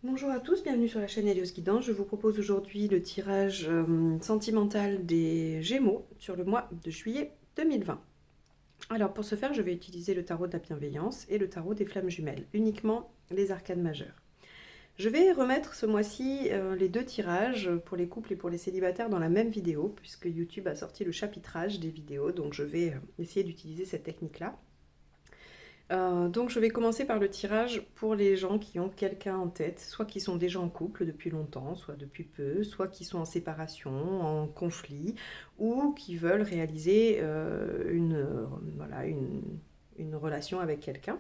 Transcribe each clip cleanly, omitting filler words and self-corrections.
Bonjour à tous, bienvenue sur la chaîne Hélios Guidance. Je vous propose aujourd'hui le tirage sentimental des Gémeaux sur le mois de juillet 2020. Alors pour ce faire, je vais utiliser le tarot de la bienveillance et le tarot des flammes jumelles, uniquement les arcanes majeures. Je vais remettre ce mois-ci les deux tirages pour les couples et pour les célibataires dans la même vidéo, puisque YouTube a sorti le chapitrage des vidéos, donc je vais essayer d'utiliser cette technique-là. Donc je vais commencer par le tirage pour les gens qui ont quelqu'un en tête, soit qui sont déjà en couple depuis longtemps, soit depuis peu, soit qui sont en séparation, en conflit, ou qui veulent réaliser une relation avec quelqu'un.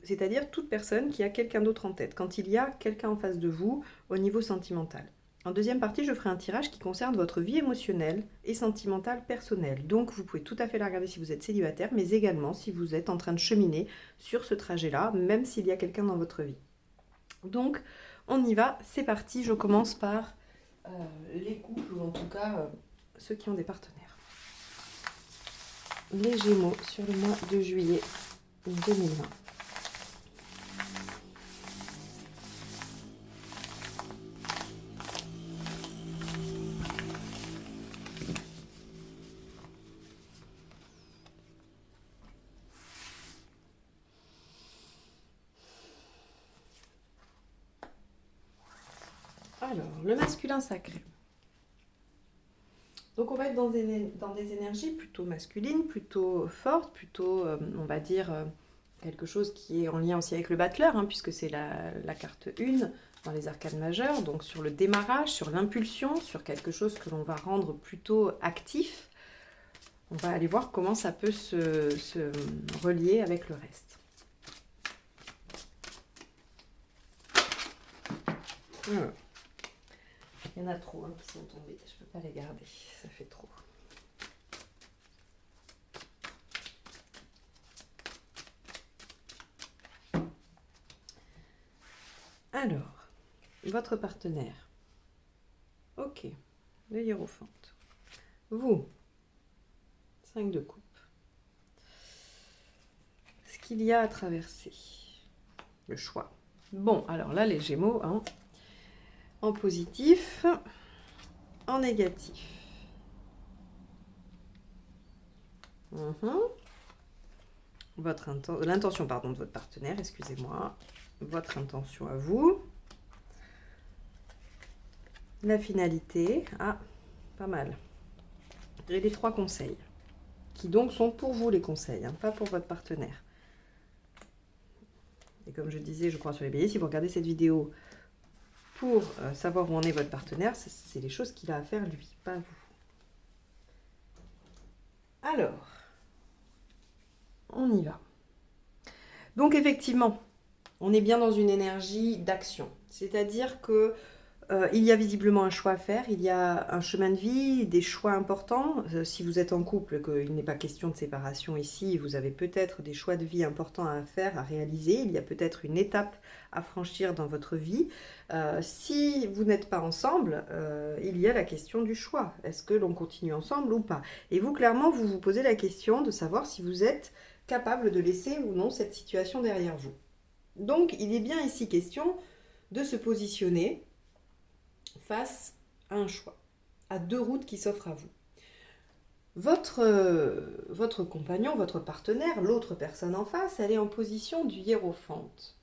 C'est-à-dire toute personne qui a quelqu'un d'autre en tête, quand il y a quelqu'un en face de vous au niveau sentimental. En deuxième partie, je ferai un tirage qui concerne votre vie émotionnelle et sentimentale personnelle. Donc, vous pouvez tout à fait la regarder si vous êtes célibataire, mais également si vous êtes en train de cheminer sur ce trajet-là, même s'il y a quelqu'un dans votre vie. Donc, on y va, c'est parti. Je commence par les couples, ou en tout cas ceux qui ont des partenaires. Les Gémeaux sur le mois de juillet 2020. Alors, le masculin sacré. Donc on va être dans des énergies plutôt masculines, plutôt fortes, plutôt, on va dire, quelque chose qui est en lien aussi avec le battleur, hein, puisque c'est la carte 1 dans les arcanes majeures, donc sur le démarrage, sur l'impulsion, sur quelque chose que l'on va rendre plutôt actif. On va aller voir comment ça peut se relier avec le reste. Alors. Il y en a trop qui sont tombés, je ne peux pas les garder, ça fait trop. Alors, votre partenaire. Ok, le hiérophante. Vous, 5 de coupe. Ce qu'il y a à traverser. Le choix. Bon, alors là, les Gémeaux, hein, en positif, en négatif. L'intention de votre partenaire, excusez-moi. Votre intention à vous. La finalité. Ah, pas mal. Et les 3 conseils. Qui donc sont pour vous les conseils, hein, pas pour votre partenaire. Et comme je disais, je crois sur les béliers, si vous regardez cette vidéo pour savoir où en est votre partenaire, c'est les choses qu'il a à faire lui, pas vous. Alors, on y va. Donc effectivement, on est bien dans une énergie d'action. C'est-à-dire que il y a visiblement un choix à faire, il y a un chemin de vie, des choix importants. Si vous êtes en couple, qu'il n'est pas question de séparation ici, vous avez peut-être des choix de vie importants à faire, à réaliser. Il y a peut-être une étape à franchir dans votre vie. Si vous n'êtes pas ensemble, il y a la question du choix. Est-ce que l'on continue ensemble ou pas? Et vous, clairement, vous vous posez la question de savoir si vous êtes capable de laisser ou non cette situation derrière vous. Donc, il est bien ici question de se positionner face à un choix, à 2 routes qui s'offrent à vous. Votre compagnon, votre partenaire, l'autre personne en face, elle est en position du hiérophante.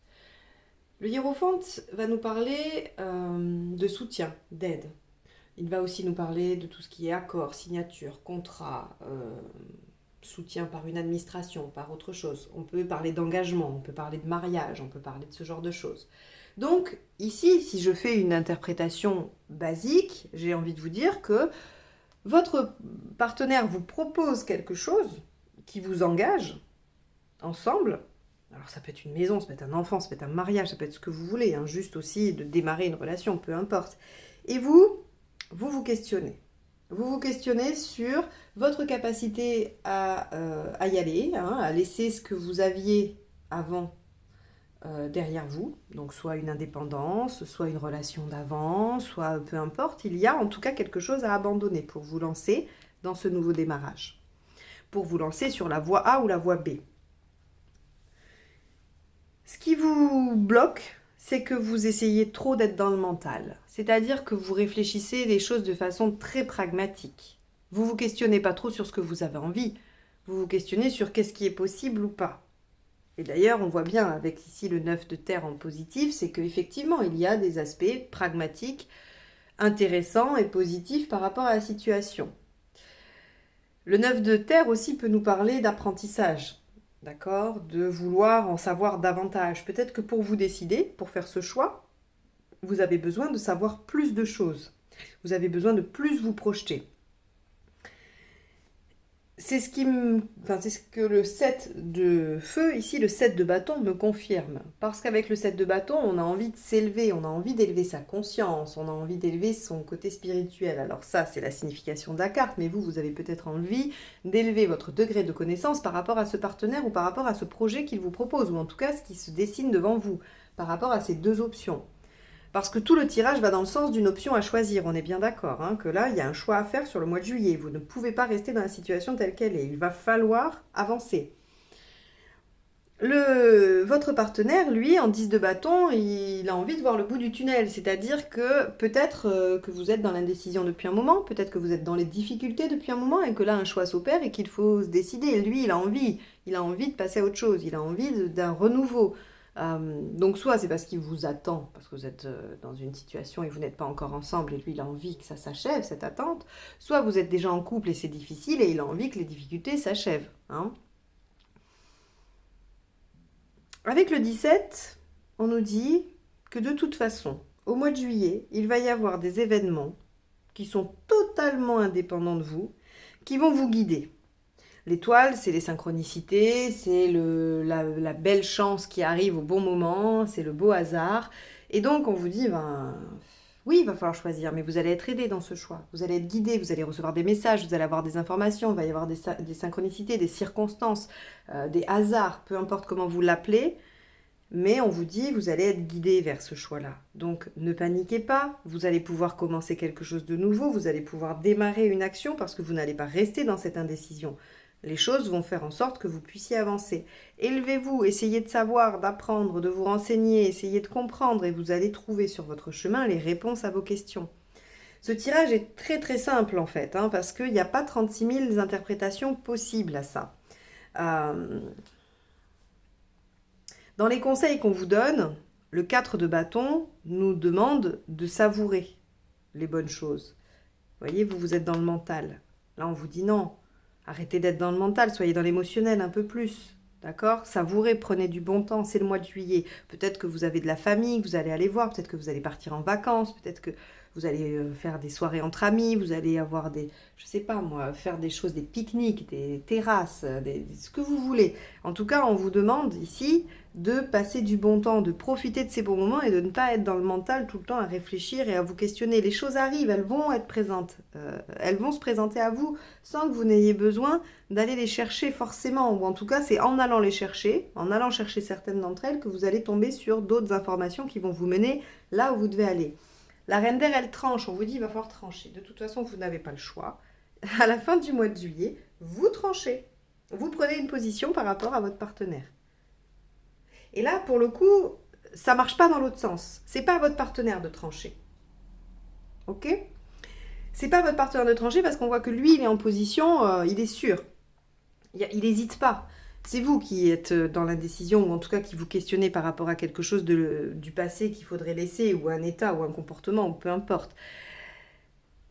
Le hiérophante va nous parler de soutien, d'aide. Il va aussi nous parler de tout ce qui est accord, signature, contrat, soutien par une administration, par autre chose. On peut parler d'engagement, on peut parler de mariage, on peut parler de ce genre de choses. Donc ici, si je fais une interprétation basique, j'ai envie de vous dire que votre partenaire vous propose quelque chose qui vous engage ensemble. Alors ça peut être une maison, ça peut être un enfant, ça peut être un mariage, ça peut être ce que vous voulez, hein, juste aussi de démarrer une relation, peu importe. Et vous questionnez. Vous vous questionnez sur votre capacité à y aller, hein, à laisser ce que vous aviez avant derrière vous, donc soit une indépendance, soit une relation d'avant, soit peu importe, il y a en tout cas quelque chose à abandonner pour vous lancer dans ce nouveau démarrage, pour vous lancer sur la voie A ou la voie B. Ce qui vous bloque, c'est que vous essayez trop d'être dans le mental. C'est-à-dire que vous réfléchissez les choses de façon très pragmatique. Vous vous questionnez pas trop sur ce que vous avez envie. Vous vous questionnez sur qu'est-ce qui est possible ou pas. Et d'ailleurs, on voit bien avec ici le 9 de terre en positif, c'est qu'effectivement, il y a des aspects pragmatiques, intéressants et positifs par rapport à la situation. Le 9 de terre aussi peut nous parler d'apprentissage, d'accord? De vouloir en savoir davantage. Peut-être que pour vous décider, pour faire ce choix, vous avez besoin de savoir plus de choses. Vous avez besoin de plus vous projeter. C'est ce que le 7 de feu, ici le 7 de bâton, me confirme. Parce qu'avec le 7 de bâton, on a envie de s'élever, on a envie d'élever sa conscience, on a envie d'élever son côté spirituel. Alors ça, c'est la signification de la carte, mais vous avez peut-être envie d'élever votre degré de connaissance par rapport à ce partenaire ou par rapport à ce projet qu'il vous propose, ou en tout cas ce qui se dessine devant vous, par rapport à ces deux options. Parce que tout le tirage va dans le sens d'une option à choisir, on est bien d'accord, hein, que là, il y a un choix à faire sur le mois de juillet. Vous ne pouvez pas rester dans la situation telle qu'elle est. Il va falloir avancer. Votre partenaire, lui, en 10 de bâton, il a envie de voir le bout du tunnel. C'est-à-dire que peut-être que vous êtes dans l'indécision depuis un moment, peut-être que vous êtes dans les difficultés depuis un moment, et que là, un choix s'opère et qu'il faut se décider. Lui, il a envie de passer à autre chose, il a envie d'un renouveau. Donc soit c'est parce qu'il vous attend, parce que vous êtes dans une situation et vous n'êtes pas encore ensemble et lui il a envie que ça s'achève, cette attente, soit vous êtes déjà en couple et c'est difficile et il a envie que les difficultés s'achèvent. Hein. Avec le 17, on nous dit que de toute façon, au mois de juillet, il va y avoir des événements qui sont totalement indépendants de vous, qui vont vous guider. L'étoile, c'est les synchronicités, c'est la belle chance qui arrive au bon moment, c'est le beau hasard. Et donc, on vous dit, oui, il va falloir choisir, mais vous allez être aidé dans ce choix. Vous allez être guidé, vous allez recevoir des messages, vous allez avoir des informations, il va y avoir des synchronicités, des circonstances, des hasards, peu importe comment vous l'appelez. Mais on vous dit, vous allez être guidé vers ce choix-là. Donc, ne paniquez pas, vous allez pouvoir commencer quelque chose de nouveau, vous allez pouvoir démarrer une action parce que vous n'allez pas rester dans cette indécision. Les choses vont faire en sorte que vous puissiez avancer. Élevez-vous, essayez de savoir, d'apprendre, de vous renseigner, essayez de comprendre et vous allez trouver sur votre chemin les réponses à vos questions. Ce tirage est très très simple en fait, hein, parce qu'il n'y a pas 36 000 interprétations possibles à ça. Dans les conseils qu'on vous donne, le 4 de bâton nous demande de savourer les bonnes choses. Vous voyez, vous êtes dans le mental. Là, on vous dit non. Arrêtez d'être dans le mental, soyez dans l'émotionnel un peu plus. D'accord? Savourez, prenez du bon temps, c'est le mois de juillet. Peut-être que vous avez de la famille, que vous allez aller voir, peut-être que vous allez partir en vacances, peut-être que vous allez faire des soirées entre amis, vous allez avoir je sais pas moi, faire des choses, des pique-niques, des terrasses, ce que vous voulez. En tout cas, on vous demande ici de passer du bon temps, de profiter de ces bons moments et de ne pas être dans le mental tout le temps à réfléchir et à vous questionner. Les choses arrivent, elles vont être présentes, elles vont se présenter à vous sans que vous n'ayez besoin d'aller les chercher forcément, ou en tout cas c'est en allant les chercher, en allant chercher certaines d'entre elles que vous allez tomber sur d'autres informations qui vont vous mener là où vous devez aller. La reine d'air, elle tranche, on vous dit il va falloir trancher. De toute façon, vous n'avez pas le choix. À la fin du mois de juillet, vous tranchez. Vous prenez une position par rapport à votre partenaire. Et là, pour le coup, ça ne marche pas dans l'autre sens. C'est pas à votre partenaire de trancher. Ok? C'est pas à votre partenaire de trancher parce qu'on voit que lui, il est en position, il est sûr. Il n'hésite pas. C'est vous qui êtes dans l'indécision, ou en tout cas qui vous questionnez par rapport à quelque chose du passé qu'il faudrait laisser, ou un état, ou un comportement, ou peu importe.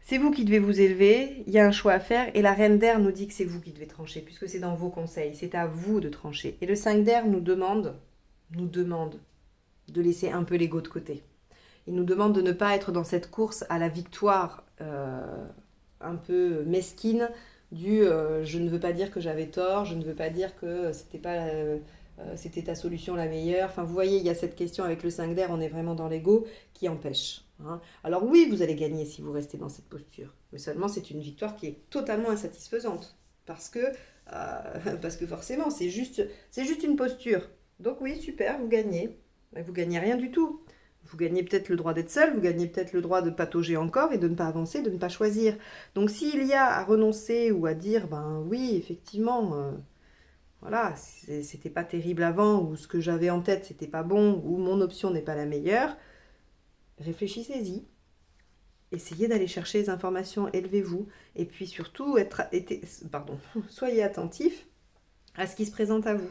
C'est vous qui devez vous élever, il y a un choix à faire, et la reine d'air nous dit que c'est vous qui devez trancher, puisque c'est dans vos conseils, c'est à vous de trancher. Et le 5 d'air nous demande de laisser un peu l'ego de côté. Il nous demande de ne pas être dans cette course à la victoire un peu mesquine, je ne veux pas dire que j'avais tort, je ne veux pas dire que c'était ta solution la meilleure. Enfin, vous voyez, il y a cette question avec le 5 d'air, on est vraiment dans l'ego qui empêche. Hein. Alors oui, vous allez gagner si vous restez dans cette posture. Mais seulement, c'est une victoire qui est totalement insatisfaisante. Parce que forcément, c'est juste une posture. Donc oui, super, vous gagnez. Mais vous gagnez rien du tout. Vous gagnez peut-être le droit d'être seul, vous gagnez peut-être le droit de patauger encore et de ne pas avancer, de ne pas choisir. Donc s'il y a à renoncer ou à dire, oui, effectivement, voilà, c'était pas terrible avant, ou ce que j'avais en tête, c'était pas bon, ou mon option n'est pas la meilleure, réfléchissez-y. Essayez d'aller chercher les informations, élevez-vous, et puis surtout, soyez attentif à ce qui se présente à vous.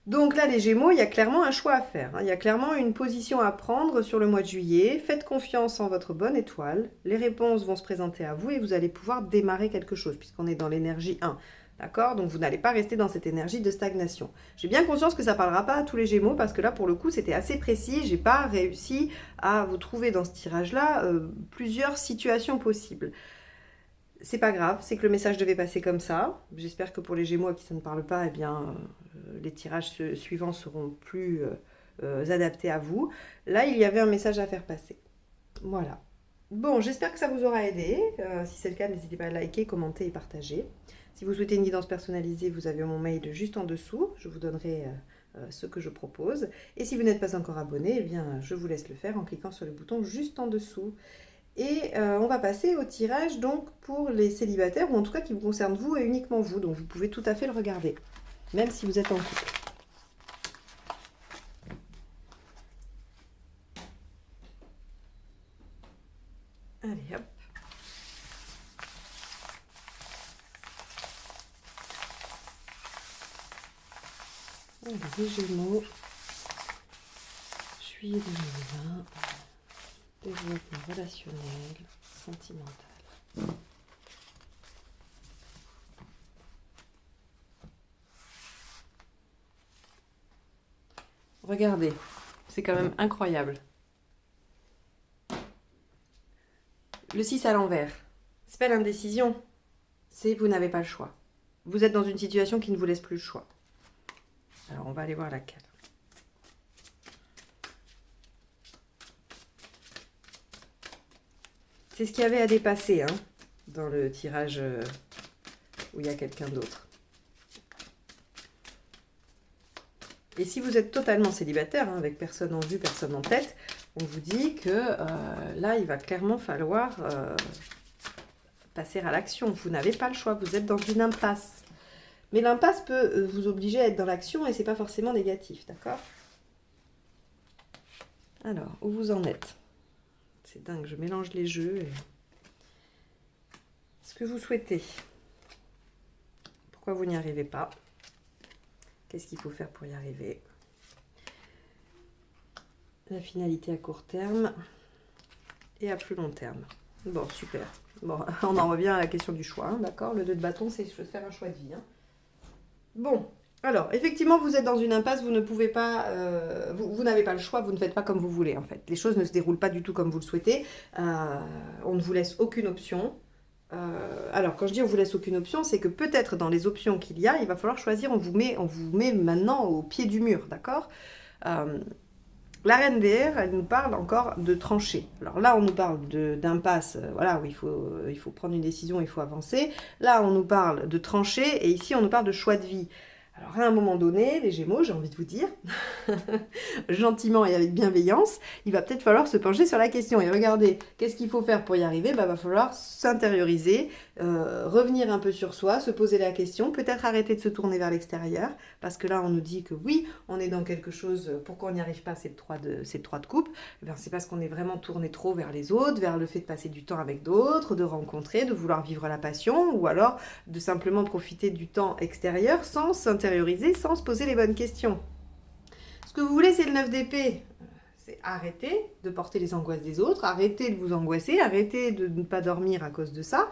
Donc là, les Gémeaux, il y a clairement un choix à faire. Il y a clairement une position à prendre sur le mois de juillet. Faites confiance en votre bonne étoile. Les réponses vont se présenter à vous et vous allez pouvoir démarrer quelque chose, puisqu'on est dans l'énergie 1. D'accord? Donc vous n'allez pas rester dans cette énergie de stagnation. J'ai bien conscience que ça ne parlera pas à tous les Gémeaux, parce que là, pour le coup, c'était assez précis. Je n'ai pas réussi à vous trouver dans ce tirage-là plusieurs situations possibles. C'est pas grave, c'est que le message devait passer comme ça. J'espère que pour les Gémeaux à qui ça ne parle pas, eh bien, les tirages suivants seront plus adaptés à vous. Là, il y avait un message à faire passer. Voilà. Bon, j'espère que ça vous aura aidé. Si c'est le cas, n'hésitez pas à liker, commenter et partager. Si vous souhaitez une guidance personnalisée, vous avez mon mail juste en dessous. Je vous donnerai ce que je propose. Et si vous n'êtes pas encore abonné, eh bien, je vous laisse le faire en cliquant sur le bouton juste en dessous. Et on va passer au tirage donc pour les célibataires, ou en tout cas qui vous concerne vous et uniquement vous. Donc vous pouvez tout à fait le regarder, même si vous êtes en couple. Allez hop. Allez, les Gémeaux. Juillet 2020. Développement relationnel, sentimental. Regardez, c'est quand même incroyable. Le 6 à l'envers, c'est pas l'indécision, c'est vous n'avez pas le choix. Vous êtes dans une situation qui ne vous laisse plus le choix. Alors on va aller voir laquelle. C'est ce qu'il y avait à dépasser dans le tirage où il y a quelqu'un d'autre. Et si vous êtes totalement célibataire, avec personne en vue, personne en tête, on vous dit que là, il va clairement falloir passer à l'action. Vous n'avez pas le choix, vous êtes dans une impasse. Mais l'impasse peut vous obliger à être dans l'action et c'est pas forcément négatif, d'accord? Alors, où vous en êtes? C'est dingue, je mélange les jeux. Ce que vous souhaitez. Pourquoi vous n'y arrivez pas? Qu'est-ce qu'il faut faire pour y arriver? La finalité à court terme et à plus long terme. Bon, super. Bon, on en revient à la question du choix, d'accord? Le 2 de bâton, c'est faire un choix de vie. Bon, alors, effectivement, vous êtes dans une impasse, vous ne pouvez pas, vous n'avez pas le choix, vous ne faites pas comme vous voulez, en fait. Les choses ne se déroulent pas du tout comme vous le souhaitez. On ne vous laisse aucune option. Alors, quand je dis on vous laisse aucune option, c'est que peut-être dans les options qu'il y a, il va falloir choisir, on vous met maintenant au pied du mur, d'accord? La reine des airs, elle nous parle encore de trancher. Alors là, on nous parle d'impasse, voilà, où il faut prendre une décision, il faut avancer. Là, on nous parle de trancher, et ici, on nous parle de choix de vie. Alors à un moment donné, les Gémeaux, j'ai envie de vous dire, gentiment et avec bienveillance, il va peut-être falloir se pencher sur la question et regarder qu'est-ce qu'il faut faire pour y arriver. Va falloir s'intérioriser, revenir un peu sur soi, se poser la question, peut-être arrêter de se tourner vers l'extérieur, parce que là on nous dit que oui, on est dans quelque chose, pourquoi on n'y arrive pas, c'est le 3 de coupe, c'est parce qu'on est vraiment tourné trop vers les autres, vers le fait de passer du temps avec d'autres, de rencontrer, de vouloir vivre la passion, ou alors de simplement profiter du temps extérieur sans s'intérioriser, sans se poser les bonnes questions. Ce que vous voulez, c'est le 9 d'épée. C'est arrêter de porter les angoisses des autres, arrêter de vous angoisser, arrêter de ne pas dormir à cause de ça.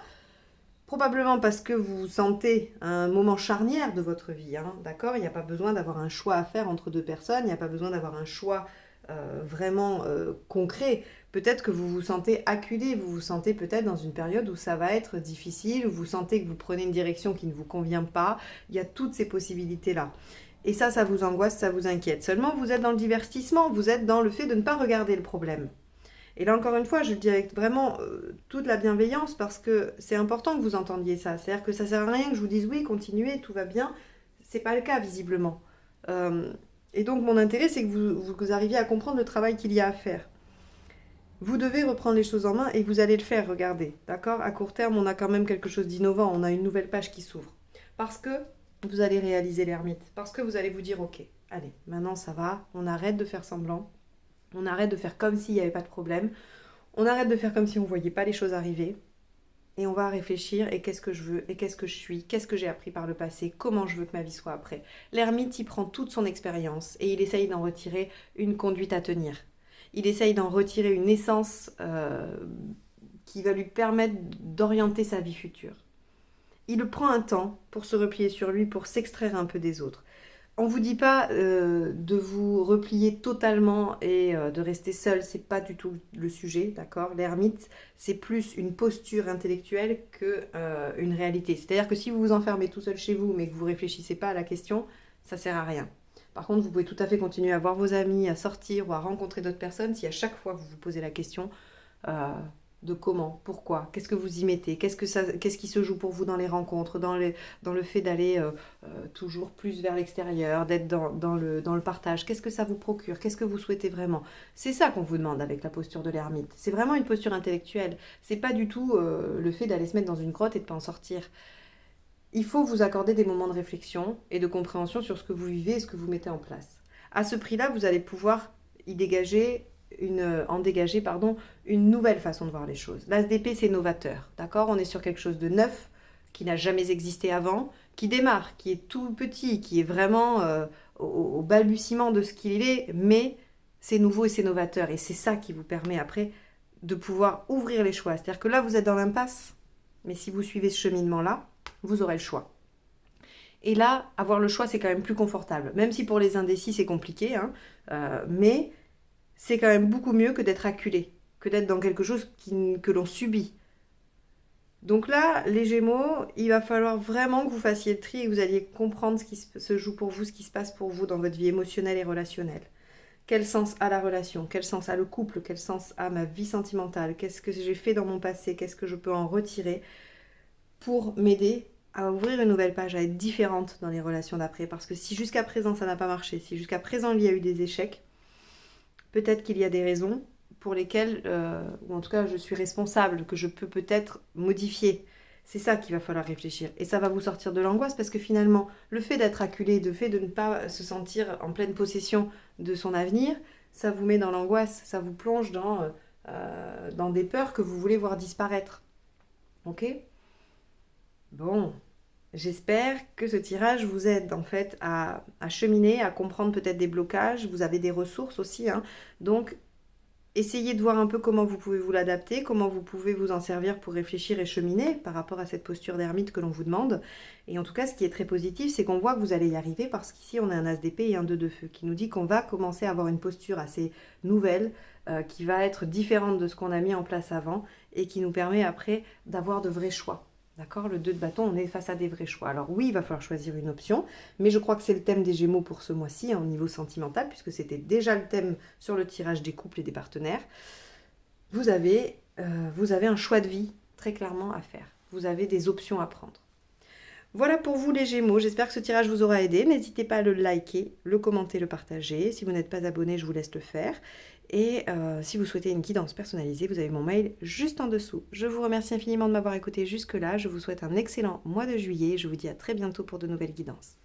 Probablement parce que vous vous sentez à un moment charnière de votre vie, d'accord? Il n'y a pas besoin d'avoir un choix à faire entre deux personnes, il n'y a pas besoin d'avoir un choix vraiment concret. Peut-être que vous vous sentez acculé, vous vous sentez peut-être dans une période où ça va être difficile, où vous sentez que vous prenez une direction qui ne vous convient pas. Il y a toutes ces possibilités-là. Et ça vous angoisse, ça vous inquiète. Seulement, vous êtes dans le divertissement, vous êtes dans le fait de ne pas regarder le problème. Et là, encore une fois, je le dis avec vraiment toute la bienveillance, parce que c'est important que vous entendiez ça. C'est-à-dire que ça ne sert à rien que je vous dise oui, continuez, tout va bien. C'est pas le cas, visiblement. Et donc, mon intérêt, c'est que vous arriviez à comprendre le travail qu'il y a à faire. Vous devez reprendre les choses en main et vous allez le faire, regardez. D'accord? À court terme, on a quand même quelque chose d'innovant, on a une nouvelle page qui s'ouvre. Parce que vous allez réaliser l'ermite. Parce que vous allez vous dire, ok, allez, maintenant ça va, on arrête de faire semblant, on arrête de faire comme s'il n'y avait pas de problème, on arrête de faire comme si on ne voyait pas les choses arriver, et on va réfléchir, et qu'est-ce que je veux, et qu'est-ce que je suis, qu'est-ce que j'ai appris par le passé, comment je veux que ma vie soit après. L'ermite, il prend toute son expérience, et il essaye d'en retirer une conduite à tenir. Il essaye d'en retirer une essence qui va lui permettre d'orienter sa vie future. Il prend un temps pour se replier sur lui, pour s'extraire un peu des autres. On ne vous dit pas de vous replier totalement et de rester seul, c'est pas du tout le sujet, d'accord? L'ermite, c'est plus une posture intellectuelle que une réalité. C'est-à-dire que si vous vous enfermez tout seul chez vous, mais que vous réfléchissez pas à la question, ça sert à rien. Par contre, vous pouvez tout à fait continuer à voir vos amis, à sortir ou à rencontrer d'autres personnes si à chaque fois vous vous posez la question de comment, pourquoi, qu'est-ce que vous y mettez, qu'est-ce qui se joue pour vous dans les rencontres, dans le fait d'aller toujours plus vers l'extérieur, d'être dans le partage, qu'est-ce que ça vous procure, qu'est-ce que vous souhaitez vraiment. C'est ça qu'on vous demande avec la posture de l'ermite. C'est vraiment une posture intellectuelle. C'est pas du tout le fait d'aller se mettre dans une grotte et de pas en sortir. Il faut vous accorder des moments de réflexion et de compréhension sur ce que vous vivez et ce que vous mettez en place. À ce prix-là, vous allez pouvoir en dégager une nouvelle façon de voir les choses. L'as d'épée, c'est novateur, d'accord? On est sur quelque chose de neuf, qui n'a jamais existé avant, qui démarre, qui est tout petit, qui est vraiment au balbutiement de ce qu'il est, mais c'est nouveau et c'est novateur. Et c'est ça qui vous permet après de pouvoir ouvrir les choix. C'est-à-dire que là, vous êtes dans l'impasse, mais si vous suivez ce cheminement-là, vous aurez le choix. Et là, avoir le choix, c'est quand même plus confortable. Même si pour les indécis, c'est compliqué, hein, mais c'est quand même beaucoup mieux que d'être acculé, que d'être dans quelque chose que l'on subit. Donc là, les Gémeaux, il va falloir vraiment que vous fassiez le tri et que vous alliez comprendre ce qui se joue pour vous, ce qui se passe pour vous dans votre vie émotionnelle et relationnelle. Quel sens a la relation? Quel sens a le couple? Quel sens a ma vie sentimentale? Qu'est-ce que j'ai fait dans mon passé? Qu'est-ce que je peux en retirer pour m'aider à ouvrir une nouvelle page, à être différente dans les relations d'après? Parce que si jusqu'à présent ça n'a pas marché, si jusqu'à présent il y a eu des échecs, peut-être qu'il y a des raisons pour lesquelles, ou en tout cas je suis responsable, que je peux peut-être modifier. C'est ça qu'il va falloir réfléchir. Et ça va vous sortir de l'angoisse parce que finalement, le fait d'être acculé, le fait de ne pas se sentir en pleine possession de son avenir, ça vous met dans l'angoisse, ça vous plonge dans des peurs que vous voulez voir disparaître. Ok? Bon, j'espère que ce tirage vous aide en fait à cheminer, à comprendre peut-être des blocages. Vous avez des ressources aussi, hein. Donc, essayez de voir un peu comment vous pouvez vous l'adapter, comment vous pouvez vous en servir pour réfléchir et cheminer par rapport à cette posture d'ermite que l'on vous demande. Et en tout cas, ce qui est très positif, c'est qu'on voit que vous allez y arriver parce qu'ici, on a un as d'épée et un 2 de feu qui nous dit qu'on va commencer à avoir une posture assez nouvelle, qui va être différente de ce qu'on a mis en place avant et qui nous permet après d'avoir de vrais choix. D'accord? Le 2 de bâton, on est face à des vrais choix. Alors oui, il va falloir choisir une option, mais je crois que c'est le thème des Gémeaux pour ce mois-ci, hein, au niveau sentimental, puisque c'était déjà le thème sur le tirage des couples et des partenaires. Vous avez un choix de vie très clairement à faire. Vous avez des options à prendre. Voilà pour vous les Gémeaux, j'espère que ce tirage vous aura aidé. N'hésitez pas à le liker, le commenter, le partager. Si vous n'êtes pas abonné, je vous laisse le faire. Et si vous souhaitez une guidance personnalisée, vous avez mon mail juste en dessous. Je vous remercie infiniment de m'avoir écouté jusque-là. Je vous souhaite un excellent mois de juillet. Je vous dis à très bientôt pour de nouvelles guidances.